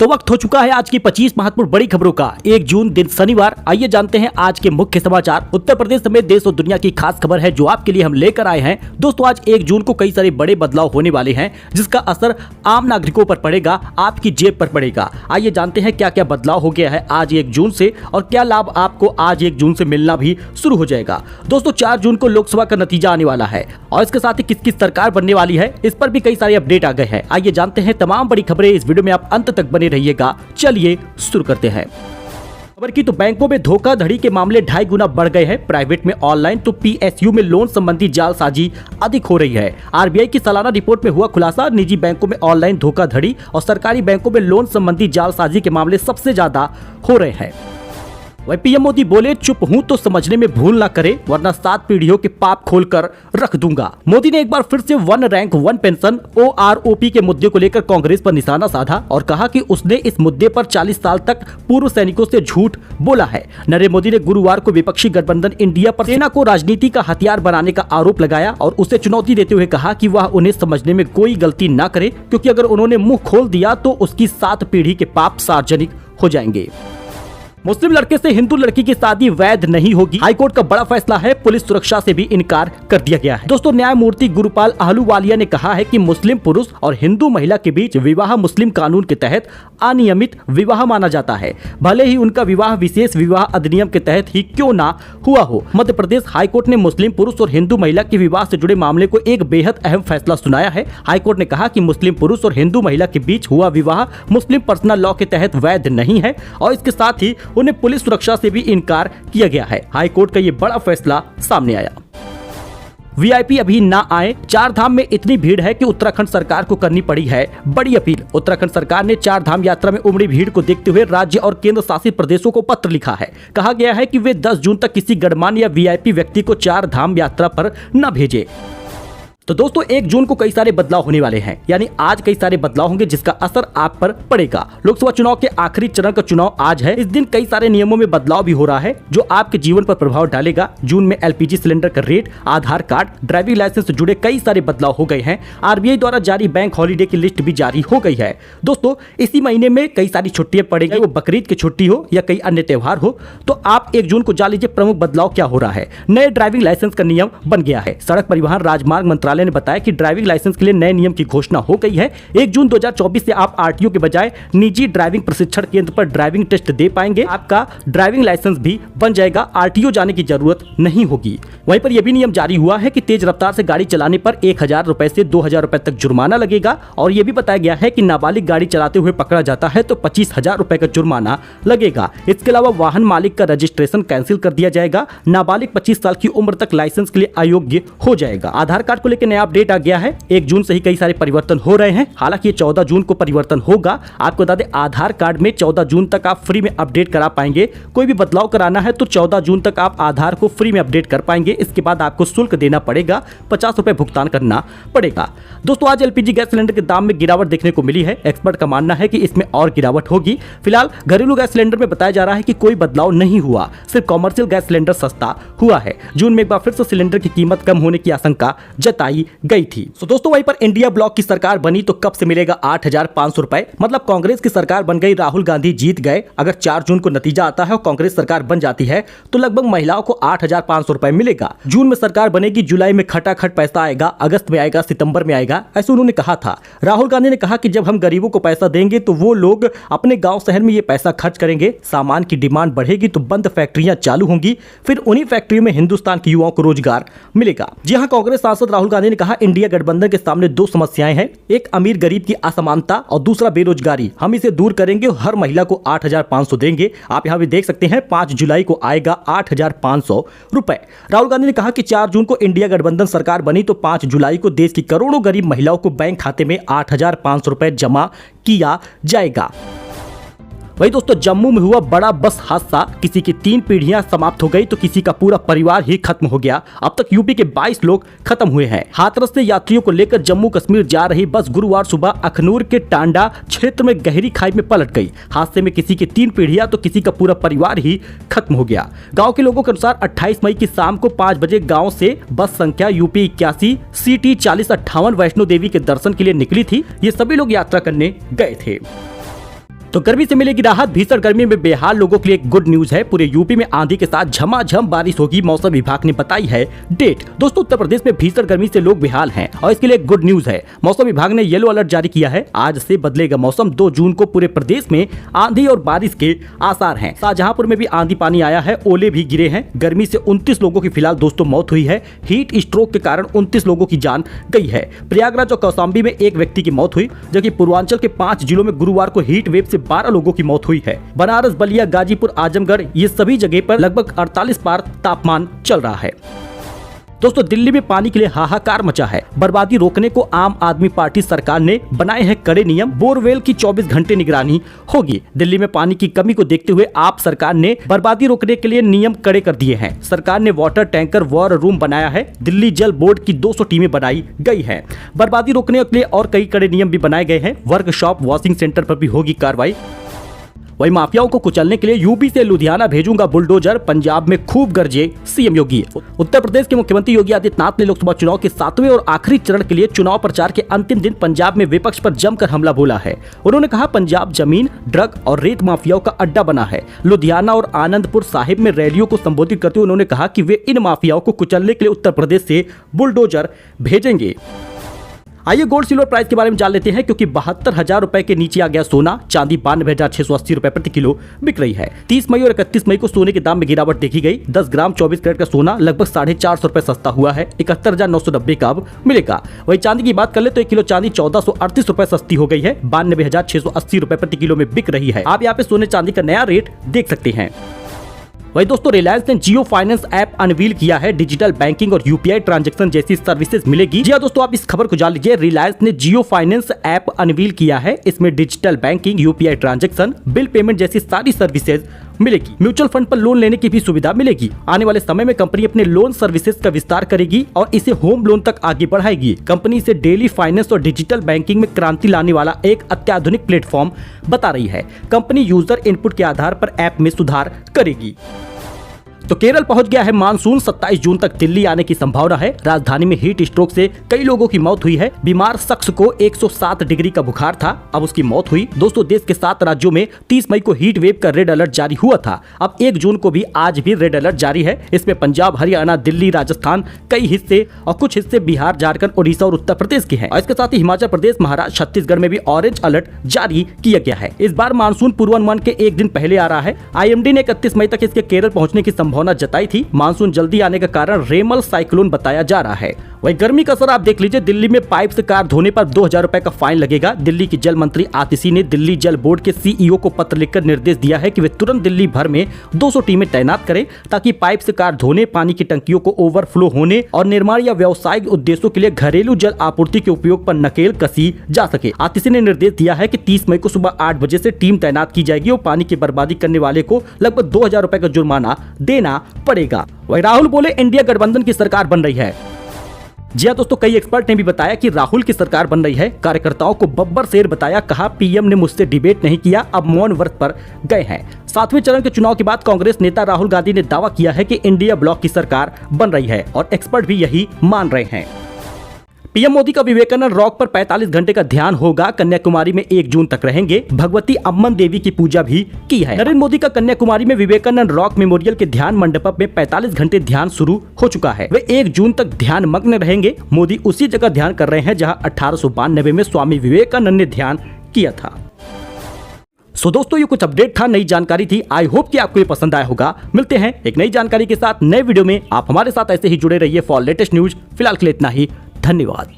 तो वक्त हो चुका है आज की 25 महत्वपूर्ण बड़ी खबरों का। 1 जून दिन शनिवार। आइए जानते हैं आज के मुख्य समाचार। उत्तर प्रदेश समेत देश और दुनिया की खास खबर है जो आपके लिए हम लेकर आए हैं। दोस्तों आज 1 जून को कई सारे बड़े बदलाव होने वाले हैं जिसका असर आम नागरिकों पर पड़ेगा, आपकी जेब पर पड़ेगा। आइए जानते हैं क्या क्या बदलाव हो गया है आज 1 जून से और क्या लाभ आपको आज 1 जून से मिलना भी शुरू हो जाएगा। दोस्तों 4 जून को लोकसभा का नतीजा आने वाला है और इसके साथ ही किस किस सरकार बनने वाली है इस पर भी कई सारे अपडेट आ गए हैं। आइए जानते हैं तमाम बड़ी खबरें। इस वीडियो में आप अंत तक बने रहिएगा। चलिए शुरू करते हैं खबर की। तो बैंकों में धोखाधड़ी के मामले 2.5 गुना बढ़ गए हैं। प्राइवेट में ऑनलाइन तो पीएसयू में लोन संबंधी जालसाजी अधिक हो रही है। आरबीआई की सालाना रिपोर्ट में हुआ खुलासा, निजी बैंकों में ऑनलाइन धोखाधड़ी और सरकारी बैंकों में लोन संबंधी जालसाजी के मामले सबसे ज्यादा हो रहे हैं। वही पीएम मोदी बोले, चुप हूं तो समझने में भूल ना करे वरना 7 पीढ़ियों के पाप खोलकर रख दूंगा। मोदी ने एक बार फिर से 1 रैंक 1 पेंशन OROP के मुद्दे को लेकर कांग्रेस पर निशाना साधा और कहा कि उसने इस मुद्दे पर 40 साल तक पूर्व सैनिकों से झूठ बोला है। नरेंद्र मोदी ने गुरुवार को विपक्षी गठबंधन इंडिया पर सेना को राजनीति का हथियार बनाने का आरोप लगाया और उसे चुनौती देते हुए कहा कि वह उन्हें समझने में कोई गलती न करे क्योंकि अगर उन्होंने मुंह खोल दिया तो उसकी 7 पीढ़ी के पाप सार्वजनिक हो जाएंगे। मुस्लिम लड़के से हिंदू लड़की की शादी वैध नहीं होगी। हाईकोर्ट का बड़ा फैसला है। पुलिस सुरक्षा से भी इनकार कर दिया गया है। दोस्तों न्यायमूर्ति गुरुपाल आहलूवालिया ने कहा है कि मुस्लिम पुरुष और हिंदू महिला के बीच विवाह मुस्लिम कानून के तहत अनियमित विवाह माना जाता है, भले ही उनका विवाह विशेष विवाह अधिनियम के तहत ही क्यों ना हुआ हो। मध्य प्रदेश हाईकोर्ट ने मुस्लिम पुरुष और हिंदू महिला के विवाह से जुड़े मामले को एक बेहद अहम फैसला सुनाया है। हाईकोर्ट ने कहा कि मुस्लिम पुरुष और हिंदू महिला के बीच हुआ विवाह मुस्लिम पर्सनल लॉ के तहत वैध नहीं है और इसके साथ ही उन्हें पुलिस सुरक्षा से भी इनकार किया गया है। हाईकोर्ट का ये बड़ा फैसला सामने आया। वीआईपी अभी ना आए। 4 धाम में इतनी भीड़ है कि उत्तराखंड सरकार को करनी पड़ी है बड़ी अपील। उत्तराखंड सरकार ने 4 धाम यात्रा में उमड़ी भीड़ को देखते हुए राज्य और केंद्र शासित प्रदेशों को पत्र लिखा है। कहा गया है कि वे 10 जून तक किसी गणमान्य या वीआईपी व्यक्ति को 4 धाम यात्रा पर न भेजे। तो दोस्तों 1 जून को कई सारे बदलाव होने वाले हैं, यानी आज कई सारे बदलाव होंगे जिसका असर आप पर पड़ेगा। लोकसभा चुनाव के आखिरी चरण का चुनाव आज है। इस दिन कई सारे नियमों में बदलाव भी हो रहा है जो आपके जीवन पर प्रभाव डालेगा। जून में एलपीजी सिलेंडर का रेट, आधार कार्ड, ड्राइविंग लाइसेंस से जुड़े कई सारे बदलाव हो गए हैं। आरबीआई द्वारा जारी बैंक हॉलीडे की लिस्ट भी जारी हो गई है। दोस्तों इसी महीने में कई सारी छुट्टियां पड़ेगी, वो बकरीद की छुट्टी हो या कई अन्य त्योहार हो। तो आप 1 जून को जान लीजिए प्रमुख बदलाव क्या हो रहा है। नए ड्राइविंग लाइसेंस का नियम बन गया है। सड़क परिवहन राजमार्ग मंत्रालय ने बताया कि ड्राइविंग लाइसेंस के लिए नए नियम की घोषणा हो गई है। 1 जून 2024 से आप आरटीओ के बजाय निजी ड्राइविंग प्रशिक्षण केंद्र पर ड्राइविंग टेस्ट दे पाएंगे। आपका ड्राइविंग लाइसेंस भी बन जाएगा, आरटीओ जाने की जरूरत नहीं होगी। वहीं पर यह भी नियम जारी हुआ है कि तेज रफ्तार से गाड़ी चलाने पर 1000 रुपए से 2000 रुपए तक जुर्माना लगेगा और यह भी बताया गया है कि नाबालिग गाड़ी चलाते हुए पकड़ा जाता है तो 25,000 रुपए का जुर्माना लगेगा। इसके अलावा वाहन मालिक का रजिस्ट्रेशन कैंसिल कर दिया जाएगा। नाबालिग 25 साल की उम्र तक लाइसेंस के लिए अयोग्य हो जाएगा। आधार कार्ड को लेकर नया अपडेट आ गया है। 1 जून से ही कई सारे परिवर्तन हो रहे हैं। हालांकि ये 14 जून को परिवर्तन होगा। आपको बता दें आधार कार्ड में 14 जून तक आप फ्री में अपडेट करा पाएंगे। कोई भी बदलाव कराना है तो 14 जून तक आप आधार को फ्री में अपडेट कर पाएंगे। इसके बाद आपको शुल्क देना पड़ेगा, 50 रुपए भुगतान करना पड़ेगा। दोस्तों आज एलपीजी गैस सिलेंडर के दाम में गिरावट देखने को मिली है। एक्सपर्ट का मानना है कि इसमें और गिरावट होगी। फिलहाल घरेलू गैस सिलेंडर में बताया जा रहा है कि कोई बदलाव नहीं हुआ, सिर्फ कॉमर्शियल गैस सिलेंडर सस्ता हुआ है। जून में एक बार फिर से सिलेंडर की कीमत कम होने की आशंका जताई गई थी। दोस्तों वहीं पर इंडिया ब्लॉक की सरकार बनी तो कब से मिलेगा 8,500 रुपए। मतलब कांग्रेस की सरकार बन गई, राहुल गांधी जीत गए। अगर 4 जून को नतीजा आता है और कांग्रेस सरकार बन जाती है तो लगभग महिलाओं को 8,500 रुपए मिलेगा। जून में सरकार बनेगी, जुलाई में खटाखट पैसा आएगा, अगस्त में आएगा, सितंबर में आएगा, ऐसे उन्होंने कहा था। राहुल गांधी ने कहा कि जब हम गरीबों को पैसा देंगे तो वो लोग अपने गाँव शहर में ये पैसा खर्च करेंगे। सामान की डिमांड बढ़ेगी तो बंद फैक्ट्रियां चालू होंगी, फिर उन्हीं फैक्ट्रियों में हिंदुस्तान के युवाओं को रोजगार मिलेगा। जी हाँ, कांग्रेस सांसद राहुल गांधी ने कहा इंडिया गठबंधन के सामने 2 समस्याएं हैं, एक अमीर गरीब की असमानता और दूसरा बेरोजगारी। हम इसे दूर करेंगे, हर महिला को 8,500 देंगे। आप यहां भी देख सकते हैं 5 जुलाई को आएगा 8,500 रुपए। राहुल गांधी ने कहा कि 4 जून को इंडिया गठबंधन सरकार बनी तो 5 जुलाई को देश की करोड़ों गरीब महिलाओं को बैंक खाते में 8,500 रुपए जमा किया जाएगा। वही दोस्तों जम्मू में हुआ बड़ा बस हादसा, किसी की 3 पीढ़ियां समाप्त हो गई तो किसी का पूरा परिवार ही खत्म हो गया। अब तक यूपी के 22 लोग खत्म हुए हैं। हाथरस से यात्रियों को लेकर जम्मू कश्मीर जा रही बस गुरुवार सुबह अखनूर के टांडा क्षेत्र में गहरी खाई में पलट गई। हादसे में किसी की 3 पीढ़ियां तो किसी का पूरा परिवार ही खत्म हो गया। गाँव के लोगों के अनुसार 28 मई की शाम को 5 बजे गाँव से बस संख्या यूपी 81 CT 4058 वैष्णो देवी के दर्शन के लिए निकली थी। ये सभी लोग यात्रा करने गए थे। तो गर्मी से मिलेगी राहत। भीषण गर्मी में बेहाल लोगों के लिए एक गुड न्यूज है। पूरे यूपी में आंधी के साथ झमाझम बारिश होगी, मौसम विभाग ने बताई है डेट। दोस्तों उत्तर प्रदेश में भीषण गर्मी से लोग बेहाल हैं और इसके लिए एक गुड न्यूज है। मौसम विभाग ने येलो अलर्ट जारी किया है। आज से बदलेगा मौसम। 2 जून को पूरे प्रदेश में आंधी और बारिश के आसार हैं। शाहजहांपुर में भी आंधी पानी आया है, ओले भी गिरे हैं। गर्मी से 29 लोगों की फिलहाल दोस्तों मौत हुई है। हीट स्ट्रोक के कारण 29 लोगों की जान गई है। प्रयागराज और कौशाम्बी में एक व्यक्ति की मौत हुई, जबकि पूर्वांचल के 5 जिलों में गुरुवार को हीट वेव से 12 लोगों की मौत हुई है। बनारस, बलिया, गाजीपुर, आजमगढ़ ये सभी जगह पर लगभग 48 पार तापमान चल रहा है। दोस्तों दिल्ली में पानी के लिए हाहाकार मचा है। बर्बादी रोकने को आम आदमी पार्टी सरकार ने बनाए हैं कड़े नियम। बोरवेल की 24 घंटे निगरानी होगी। दिल्ली में पानी की कमी को देखते हुए आप सरकार ने बर्बादी रोकने के लिए नियम कड़े कर दिए हैं। सरकार ने वाटर टैंकर वॉर रूम बनाया है। दिल्ली जल बोर्ड की 200 टीमें बनाई गई है। बर्बादी रोकने के लिए और कई कड़े नियम भी बनाए गए हैं। वर्कशॉप, वॉशिंग सेंटर पर भी होगी कार्रवाई। वही माफियाओं को कुचलने के लिए यूपी से लुधियाना भेजूंगा बुलडोजर। पंजाब में खूब गरजे सीएम योगी। उत्तर प्रदेश के मुख्यमंत्री योगी आदित्यनाथ ने लोकसभा चुनाव के 7वें और आखिरी चरण के लिए चुनाव प्रचार के अंतिम दिन पंजाब में विपक्ष पर जमकर हमला बोला है। उन्होंने कहा पंजाब जमीन, ड्रग और रेत माफियाओं का अड्डा बना है। लुधियाना और आनंदपुर साहिब में रैलियों को संबोधित करते हुए उन्होंने कहा कि वे इन माफियाओं को कुचलने के लिए उत्तर प्रदेश से बुलडोजर भेजेंगे। आइए गोल्ड सिल्वर प्राइस के बारे में जान लेते हैं, क्योंकि 72,000 रुपए के नीचे आ गया सोना। चांदी 92,680 रुपए प्रति किलो बिक रही है। 30 मई और 31 मई को सोने के दाम में गिरावट देखी गई। 10 ग्राम 24 कैरेट का सोना लगभग 450 रुपए सस्ता हुआ है। 71,990 का अब मिलेगा। वही चांदी की बात कर ले तो 1 किलो चांदी 1438 रुपए सस्ती हो गई है। 92,680 रुपए प्रति किलो में बिक रही है। आप यहाँ पे सोने चांदी का नया रेट देख सकते हैं। वही दोस्तों रिलायंस ने जियो फाइनेंस ऐप अनवील किया है। डिजिटल बैंकिंग और यूपीआई ट्रांजैक्शन जैसी सर्विसेज मिलेगी। जी हाँ दोस्तों, आप इस खबर को जान लीजिए। रिलायंस ने जियो फाइनेंस ऐप अनवील किया है। इसमें digital banking, UPI transaction, bill payment जैसी सारी सर्विसेज मिलेगी। म्यूचुअल फंड पर लोन लेने की भी सुविधा मिलेगी। आने वाले समय में कंपनी अपने लोन सर्विसेज का विस्तार करेगी और इसे होम लोन तक आगे बढ़ाएगी। कंपनी इसे डेली फाइनेंस और डिजिटल बैंकिंग में क्रांति लाने वाला एक अत्याधुनिक प्लेटफॉर्म बता रही है। कंपनी यूजर इनपुट के आधार पर ऐप में सुधार करेगी। तो केरल पहुंच गया है मानसून। 27 जून तक दिल्ली आने की संभावना है। राजधानी में हीट स्ट्रोक से कई लोगों की मौत हुई है। बीमार शख्स को 107 डिग्री का बुखार था, अब उसकी मौत हुई। दोस्तों देश के 7 राज्यों में 30 मई को हीट वेव का रेड अलर्ट जारी हुआ था। अब 1 जून को भी आज भी रेड अलर्ट जारी है। इसमें पंजाब, हरियाणा, दिल्ली, राजस्थान, कई हिस्से और कुछ हिस्से बिहार, झारखंड, ओडिशा और उत्तर प्रदेश के हैं। और इसके साथ ही हिमाचल प्रदेश, महाराष्ट्र, छत्तीसगढ़ में भी ऑरेंज अलर्ट जारी किया गया है। इस बार मानसून पूर्वानुमान के 1 दिन पहले आ रहा है। IMD ने 31 मई तक इसके केरल पहुंचने की संभावना जताई थी। मानसून जल्दी आने का कारण रेमल साइक्लोन बताया जा रहा है। वही गर्मी का असर आप देख लीजिए। दिल्ली में पाइप से कार धोने पर 2,000 रुपए का फाइन लगेगा। दिल्ली की जल मंत्री आतिशी ने दिल्ली जल बोर्ड के CEO को पत्र लिखकर निर्देश दिया है कि वे तुरंत दिल्ली भर में 200 टीमें तैनात करें, ताकि पाइप से कार धोने, पानी की टंकियों को ओवरफ्लो होने और निर्माण या व्यावसायिक उद्देश्यों के लिए घरेलू जल आपूर्ति के उपयोग पर नकेल कसी जा सके। आतिशी ने निर्देश दिया है कि 30 मई को सुबह 8 बजे से टीम तैनात की जाएगी और पानी की बर्बादी करने वाले को लगभग 2,000 रुपए का जुर्माना देना पड़ेगा। वही राहुल बोले इंडिया गठबंधन की सरकार बन रही है। जी हाँ दोस्तों, कई एक्सपर्ट ने भी बताया कि राहुल की सरकार बन रही है। कार्यकर्ताओं को बब्बर शेर बताया। कहा पीएम ने मुझसे डिबेट नहीं किया, अब मौन व्रत पर गए हैं। 7वें चरण के चुनाव के बाद कांग्रेस नेता राहुल गांधी ने दावा किया है कि इंडिया ब्लॉक की सरकार बन रही है और एक्सपर्ट भी यही मान रहे हैं। पीएम मोदी का विवेकानंद रॉक पर 45 घंटे का ध्यान होगा। कन्याकुमारी में 1 जून तक रहेंगे। भगवती अम्मन देवी की पूजा भी की है। नरेंद्र मोदी का कन्याकुमारी में विवेकानंद रॉक मेमोरियल के ध्यान मंडप में 45 घंटे ध्यान शुरू हो चुका है। वे 1 जून तक ध्यान मग्न रहेंगे। मोदी उसी जगह ध्यान कर रहे हैं जहां 1892 में स्वामी विवेकानंद ने ध्यान किया था। सो दोस्तों ये कुछ अपडेट था, नई जानकारी थी। आई होप कि आपको ये पसंद आया होगा। मिलते हैं एक नई जानकारी के साथ नए वीडियो में। आप हमारे साथ ऐसे ही जुड़े रहिए फॉर लेटेस्ट न्यूज। फिलहाल के लिए इतना ही। धन्यवाद।